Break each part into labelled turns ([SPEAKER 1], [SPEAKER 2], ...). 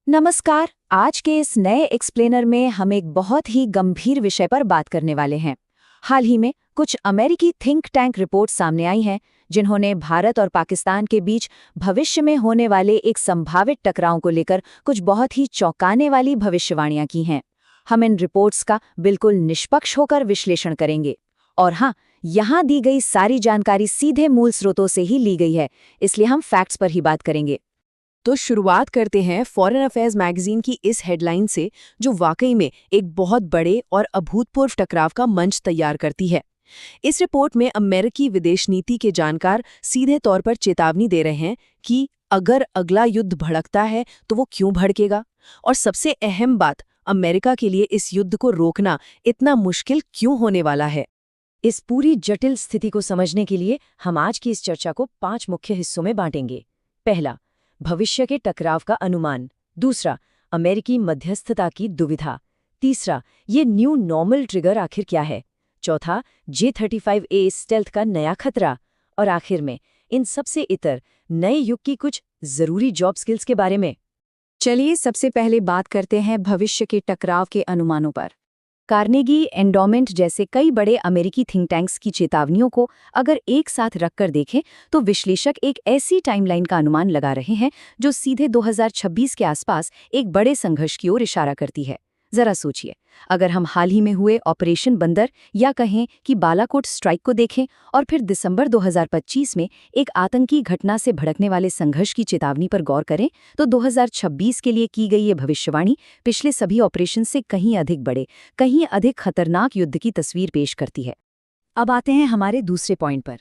[SPEAKER 1] नमस्कार। आज के इस नए एक्सप्लेनर में हम एक बहुत ही गंभीर विषय पर बात करने वाले हैं। हाल ही में कुछ अमेरिकी थिंक टैंक रिपोर्ट सामने आई हैं जिन्होंने भारत और पाकिस्तान के बीच भविष्य में होने वाले एक संभावित टकराव को लेकर कुछ बहुत ही चौंकाने वाली भविष्यवाणियां की हैं। हम इन रिपोर्ट्स का बिल्कुल निष्पक्ष होकर विश्लेषण करेंगे। और हाँ, यहाँ दी गई सारी जानकारी सीधे मूल स्रोतों से ही ली गई है, इसलिए हम फैक्ट्स पर ही बात करेंगे।
[SPEAKER 2] तो शुरुआत करते हैं फॉरेन अफेयर्स मैगजीन की इस हेडलाइन से, जो वाकई में एक बहुत बड़े और अभूतपूर्व टकराव का मंच तैयार करती है। इस रिपोर्ट में अमेरिकी विदेश नीति के जानकार सीधे तौर पर चेतावनी दे रहे हैं कि अगर अगला युद्ध भड़कता है तो वो क्यों भड़केगा, और सबसे अहम बात, अमेरिका के लिए इस युद्ध को रोकना इतना मुश्किल क्यों होने वाला है।
[SPEAKER 1] इस पूरी जटिल स्थिति को समझने के लिए हम आज की इस चर्चा को 5 मुख्य हिस्सों में बांटेंगे। पहला, भविष्य के टकराव का अनुमान। दूसरा, अमेरिकी मध्यस्थता की दुविधा। तीसरा, ये न्यू नॉर्मल ट्रिगर आखिर क्या है। चौथा, J-35A स्टेल्थ का नया खतरा। और आखिर में इन सबसे इतर नए युग की कुछ जरूरी जॉब स्किल्स के बारे में। चलिए सबसे पहले बात करते हैं भविष्य के टकराव के अनुमानों पर। कार्नेगी एंडोमेंट जैसे कई बड़े अमेरिकी थिंक टैंक्स की चेतावनियों को अगर एक साथ रखकर देखें तो विश्लेषक एक ऐसी टाइमलाइन का अनुमान लगा रहे हैं जो सीधे 2026 के आसपास एक बड़े संघर्ष की ओर इशारा करती है। जरा सोचिए, अगर हम हाल ही में हुए ऑपरेशन बंदर या कहें कि बालाकोट स्ट्राइक को देखें और फिर दिसंबर 2025 में एक आतंकी घटना से भड़कने वाले संघर्ष की चेतावनी पर गौर करें, तो 2026 के लिए की गई ये भविष्यवाणी पिछले सभी ऑपरेशन से कहीं अधिक बड़े, कहीं अधिक खतरनाक युद्ध की तस्वीर पेश करती है। अब आते हैं हमारे दूसरे पॉइंट पर,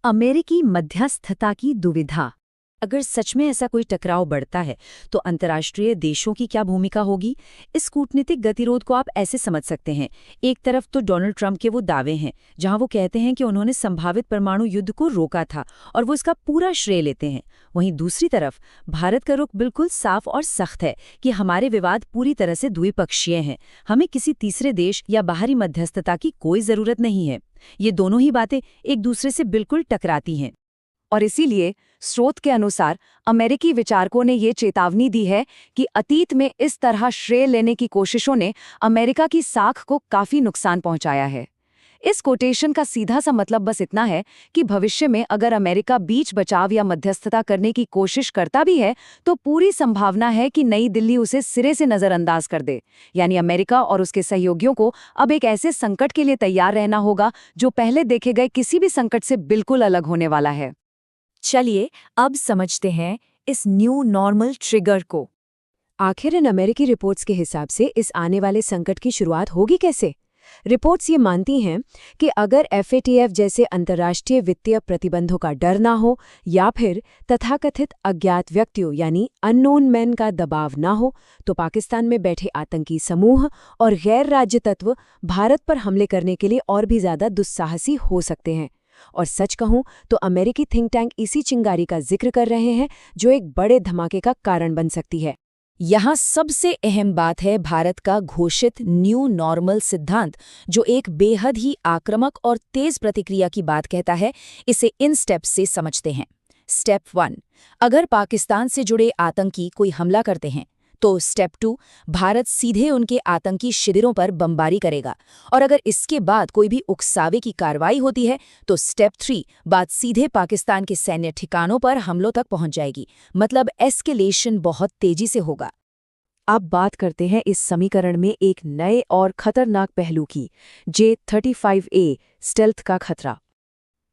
[SPEAKER 1] अमेरिकी मध्यस्थता की दुविधा। अगर सच में ऐसा कोई टकराव बढ़ता है तो अंतर्राष्ट्रीय देशों की क्या भूमिका होगी। इस कूटनीतिक गतिरोध को आप ऐसे समझ सकते हैं, एक तरफ तो डोनाल्ड ट्रंप के वो दावे हैं जहां वो कहते हैं कि उन्होंने संभावित परमाणु युद्ध को रोका था और वो इसका पूरा श्रेय लेते हैं। वहीं दूसरी तरफ भारत का रुख बिल्कुल साफ और सख्त है कि हमारे विवाद पूरी तरह से द्विपक्षीय हैं, हमें किसी तीसरे देश या बाहरी मध्यस्थता की कोई जरूरत नहीं है। ये दोनों ही बातें एक दूसरे से बिल्कुल टकराती हैं। और इसीलिए स्रोत के अनुसार अमेरिकी विचारकों ने ये चेतावनी दी है कि अतीत में इस तरह श्रेय लेने की कोशिशों ने अमेरिका की साख को काफी नुकसान पहुंचाया है। इस कोटेशन का सीधा सा मतलब बस इतना है कि भविष्य में अगर अमेरिका बीच बचाव या मध्यस्थता करने की कोशिश करता भी है तो पूरी संभावना है कि नई दिल्ली उसे सिरे से नजरअंदाज कर दे। यानी अमेरिका और उसके सहयोगियों को अब एक ऐसे संकट के लिए तैयार रहना होगा जो पहले देखे गए किसी भी संकट से बिल्कुल अलग होने वाला है। चलिए अब समझते हैं इस न्यू नॉर्मल ट्रिगर को। आखिर इन अमेरिकी रिपोर्ट्स के हिसाब से इस आने वाले संकट की शुरुआत होगी कैसे। रिपोर्ट्स ये मानती हैं कि अगर FATF जैसे अंतर्राष्ट्रीय वित्तीय प्रतिबंधों का डर ना हो या फिर तथाकथित अज्ञात व्यक्तियों यानी अननोन मैन का दबाव ना हो, तो पाकिस्तान में बैठे आतंकी समूह और गैर राज्य तत्व भारत पर हमले करने के लिए और भी ज्यादा दुस्साहसी हो सकते हैं। और सच कहूं तो अमेरिकी थिंक टैंक इसी चिंगारी का जिक्र कर रहे हैं जो एक बड़े धमाके का कारण बन सकती है। यहाँ सबसे अहम बात है भारत का घोषित न्यू नॉर्मल सिद्धांत, जो एक बेहद ही आक्रामक और तेज प्रतिक्रिया की बात कहता है। इसे इन स्टेप्स से समझते हैं। स्टेप 1, अगर पाकिस्तान से जुड़े आतंकी कोई हमला करते हैं तो स्टेप 2, भारत सीधे उनके आतंकी शिविरों पर बमबारी करेगा। और अगर इसके बाद कोई भी उकसावे की कार्रवाई होती है तो स्टेप 3, बात सीधे पाकिस्तान के सैन्य ठिकानों पर हमलों तक पहुंच जाएगी। मतलब एस्केलेशन बहुत तेजी से होगा। अब बात करते हैं इस समीकरण में एक नए और खतरनाक पहलू की, J-35A स्टेल्थ का खतरा।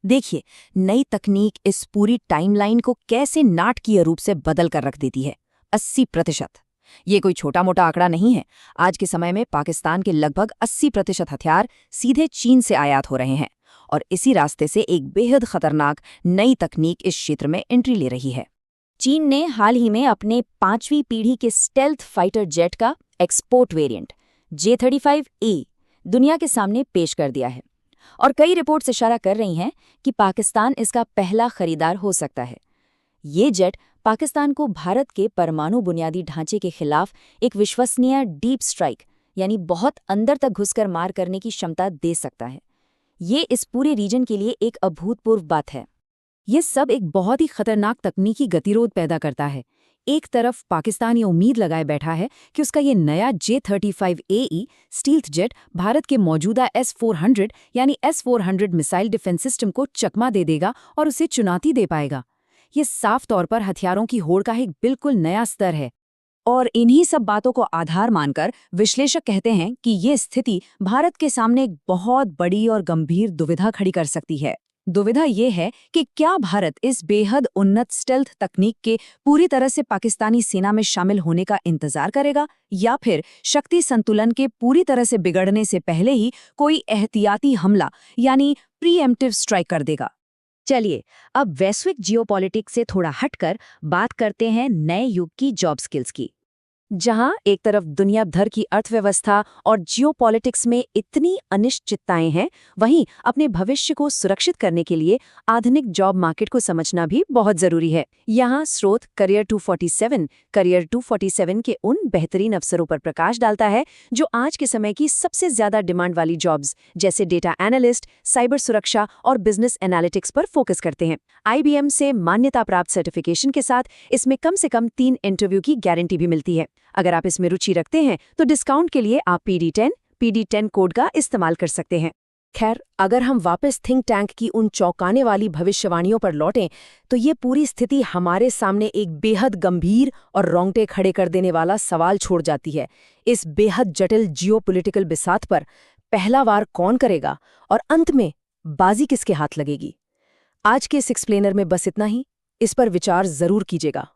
[SPEAKER 1] देखिए, नई तकनीक इस पूरी टाइमलाइन को कैसे नाटकीय रूप से बदल कर रख देती है। 80%। ये कोई छोटा मोटा आंकड़ा नहीं है। आज के समय में पाकिस्तान के लगभग 80% हथियार सीधे चीन से आयात हो रहे हैं और इसी रास्ते से एक बेहद खतरनाक नई तकनीक इस क्षेत्र में एंट्री ले रही है। चीन ने हाल ही में अपने 5वीं पीढ़ी के स्टेल्थ फाइटर जेट का एक्सपोर्ट वेरिएंट J-35A दुनिया के सामने पेश कर दिया है और कई रिपोर्ट्स इशारा कर रही हैं कि पाकिस्तान इसका पहला खरीदार हो सकता है। ये जेट पाकिस्तान को भारत के परमाणु बुनियादी ढांचे के खिलाफ एक विश्वसनीय डीप स्ट्राइक यानी बहुत अंदर तक घुसकर मार करने की क्षमता दे सकता है। ये इस पूरे रीजन के लिए एक अभूतपूर्व बात है। ये सब एक बहुत ही खतरनाक तकनीकी गतिरोध पैदा करता है।
[SPEAKER 2] एक तरफ पाकिस्तान ये उम्मीद लगाए बैठा है कि उसका ये नया J-35AE स्टील्थ जेट भारत के मौजूदा S-400 यानी S-400 मिसाइल डिफेंस सिस्टम को चकमा दे देगा और उसे चुनौती दे पाएगा। ये साफ तौर पर हथियारों की होड़ का एक बिल्कुल नया स्तर है। और इन्हीं सब बातों को आधार मानकर विश्लेषक कहते हैं कि ये स्थिति भारत के सामने एक बहुत बड़ी और गंभीर दुविधा खड़ी कर सकती है। दुविधा ये है कि क्या भारत इस बेहद उन्नत स्टेल्थ तकनीक के पूरी तरह से पाकिस्तानी सेना में शामिल होने का इंतजार करेगा या फिर शक्ति संतुलन के पूरी तरह से बिगड़ने से पहले ही कोई एहतियाती हमला यानी प्रीएम्प्टिव स्ट्राइक कर देगा।
[SPEAKER 1] चलिए अब वैश्विक जियोपॉलिटिक्स से थोड़ा हटकर बात करते हैं नए युग की जॉब स्किल्स की। जहां एक तरफ दुनिया भर की अर्थव्यवस्था और जियोपॉलिटिक्स में इतनी अनिश्चितताएं हैं, वहीं अपने भविष्य को सुरक्षित करने के लिए आधुनिक जॉब मार्केट को समझना भी बहुत जरूरी है। यहाँ स्रोत करियर 247 के उन बेहतरीन अवसरों पर प्रकाश डालता है जो आज के समय की सबसे ज्यादा डिमांड वाली जॉब्स जैसे डेटा एनालिस्ट, साइबर सुरक्षा और बिजनेस एनालिटिक्स पर फोकस करते हैं। IBM से मान्यता प्राप्त सर्टिफिकेशन के साथ इसमें कम से कम 3 इंटरव्यू की गारंटी भी मिलती है। अगर आप इसमें रुचि रखते हैं तो डिस्काउंट के लिए आप PD10 कोड का इस्तेमाल कर सकते हैं।
[SPEAKER 2] खैर, अगर हम वापस थिंक टैंक की उन चौंकाने वाली भविष्यवाणियों पर लौटें तो ये पूरी स्थिति हमारे सामने एक बेहद गंभीर और रोंगटे खड़े कर देने वाला सवाल छोड़ जाती है। इस बेहद जटिल जियोपॉलिटिकल बिसात पर पहला वार कौन करेगा और अंत में बाजी किसके हाथ लगेगी? आज के इस एक्सप्लेनर में बस इतना ही। इस पर विचार जरूर कीजिएगा।